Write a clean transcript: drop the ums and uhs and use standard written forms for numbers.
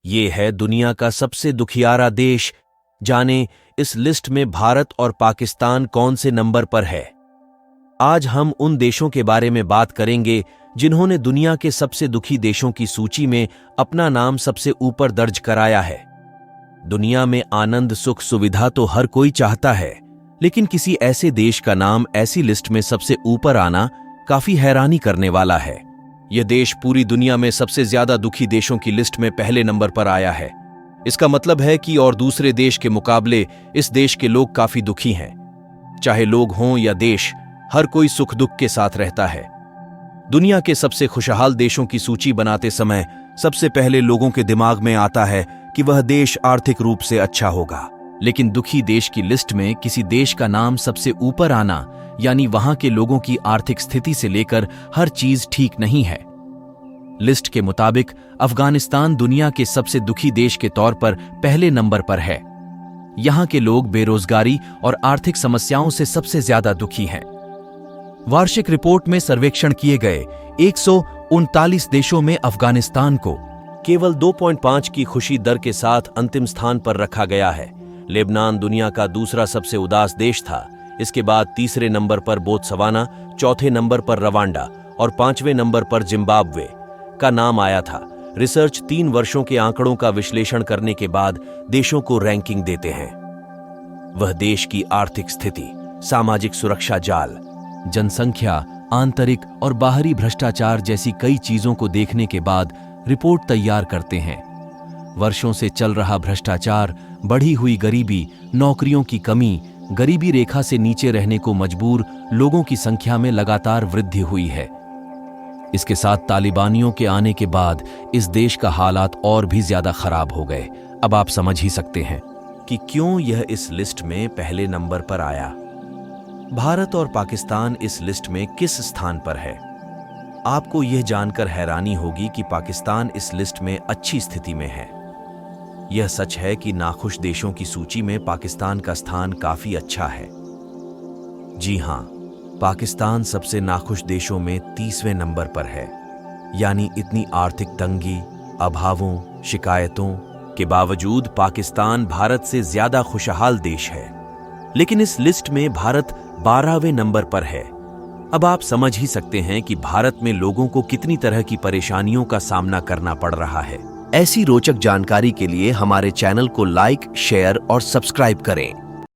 ये है दुनिया का सबसे दुखियारा देश। जाने इस लिस्ट में भारत और पाकिस्तान कौन से नंबर पर है। आज हम उन देशों के बारे में बात करेंगे जिन्होंने दुनिया के सबसे दुखी देशों की सूची में अपना नाम सबसे ऊपर दर्ज कराया है। दुनिया में आनंद, सुख, सुविधा तो हर कोई चाहता है, लेकिन किसी ऐसे देश का नाम ऐसी लिस्ट में सबसे ऊपर आना काफी हैरानी करने वाला है। यह देश पूरी दुनिया में सबसे ज्यादा दुखी देशों की लिस्ट में पहले नंबर पर आया है। इसका मतलब है कि और दूसरे देश के मुकाबले इस देश के लोग काफी दुखी हैं। चाहे लोग हों या देश, हर कोई सुख दुख के साथ रहता है। दुनिया के सबसे खुशहाल देशों की सूची बनाते समय सबसे पहले लोगों के दिमाग में आता है कि वह देश आर्थिक रूप से अच्छा होगा। लेकिन दुखी देश की लिस्ट में किसी देश का नाम सबसे ऊपर आना, यानी वहां के लोगों की आर्थिक स्थिति से लेकर हर चीज ठीक नहीं है। लिस्ट के मुताबिक अफगानिस्तान दुनिया के सबसे दुखी देश के तौर पर पहले नंबर पर है। यहां के लोग बेरोजगारी और आर्थिक समस्याओं से सबसे ज्यादा दुखी हैं। वार्षिक रिपोर्ट में सर्वेक्षण किए गए 139 देशों में अफगानिस्तान को केवल 2.5 की खुशी दर के साथ अंतिम स्थान पर रखा गया है। लेबनान दुनिया का दूसरा सबसे उदास देश था। इसके बाद तीसरे नंबर पर बोत्सवाना, चौथे नंबर पर रवांडा और 5वें नंबर पर जिम्बाब्वे का नाम आया था। रिसर्च 3 वर्षों के आंकड़ों का विश्लेषण करने के बाद देशों को रैंकिंग देते हैं। वह देश की आर्थिक स्थिति, सामाजिक सुरक्षा जाल, जनसंख्या, आंतरिक और बाहरी भ्रष्टाचार जैसी कई चीजों को देखने के बाद रिपोर्ट तैयार करते हैं। वर्षों से चल रहा भ्रष्टाचार, बढ़ी हुई गरीबी, नौकरियों की कमी, गरीबी रेखा से नीचे रहने को मजबूर लोगों की संख्या में लगातार वृद्धि हुई है। इसके साथ तालिबानियों के आने के बाद इस देश का हालात और भी ज्यादा खराब हो गए। अब आप समझ ही सकते हैं कि क्यों यह इस लिस्ट में पहले नंबर पर आया। भारत और पाकिस्तान इस लिस्ट में किस स्थान पर है? आपको यह जानकर हैरानी होगी कि पाकिस्तान इस लिस्ट में अच्छी स्थिति में है। यह सच है कि नाखुश देशों की सूची में पाकिस्तान का स्थान काफी अच्छा है। जी हां, पाकिस्तान सबसे नाखुश देशों में 30वें नंबर पर है। यानी इतनी आर्थिक तंगी, अभावों, शिकायतों के बावजूद पाकिस्तान भारत से ज्यादा खुशहाल देश है। लेकिन इस लिस्ट में भारत 12वें नंबर पर है। अब आप समझ ही सकते हैं कि भारत में लोगों को कितनी तरह की परेशानियों का सामना करना पड़ रहा है। ऐसी रोचक जानकारी के लिए हमारे चैनल को लाइक, शेयर और सब्सक्राइब करें।